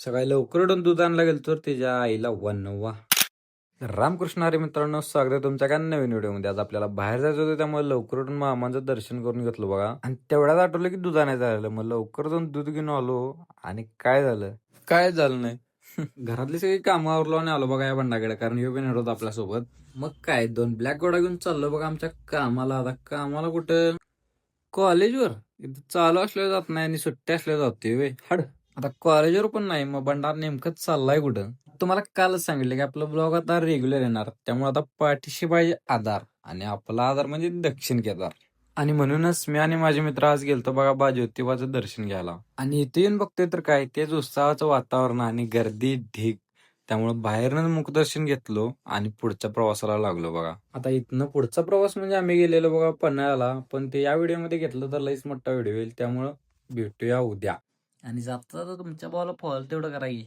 सकाळी लवकर उठून दूध आणायला गेलो तर त्याच्या आईला वनवा. रामकृष्ण हरी मित्रांनो, स्वागत आहे तुमच्या काय नवीन व्हिडिओमध्ये. आज आपल्याला बाहेर जायचं होतं, त्यामुळे लवकर उठून मामांचं दर्शन करून घेतलं बघा. आणि तेवढ्यात आठवलं की दूध आणायचं राहिलं. मग लवकर जाऊन दूध घेऊन आलो आणि काय झालं नाही. घरातली सगळी कामं आवरलो आणि आलो बघा या बंडाकडे, कारण ह्यो पण येणार होता आपल्यासोबत. मग काय 2 ब्लॅक गोडा घेऊन चाललो बघा आमच्या कामाला. आता कामाला कुठं, कॉलेजवर. इथं चालू असल्यावर जात नाही आणि सुट्टी असल्यावर जातोय वे हड. आता कॉलेजवर पण नाही, मग भंडार नेमकं चाललाय कुठं. तुम्हाला कालच सांगितलं की आपलं ब्लॉग आता रेग्युलर येणार, त्यामुळे आता पाठीशी पाहिजे आधार, आणि आपला आधार म्हणजे दक्षिण केदार. आणि म्हणूनच मी आणि माझे मित्र आज गेलतो बघा ज्योतिबाचं दर्शन घ्यायला. आणि इथे येऊन बघतोय तर काय, तेच उत्साहाचं वातावरण आणि गर्दी ढीग. त्यामुळे बाहेरनं मुखदर्शन घेतलो आणि पुढच्या प्रवासाला लागलो बघा. आता इथनं पुढचा प्रवास म्हणजे आम्ही गेलेलो बघा पन्हाळ्याला, पण ते या व्हिडिओमध्ये घेतलं तर लईच मोठा व्हिडिओ होईल, त्यामुळं भेटूया उद्या. आणि जाता तुमच्या भावाला फॉलो तेवढं करा की.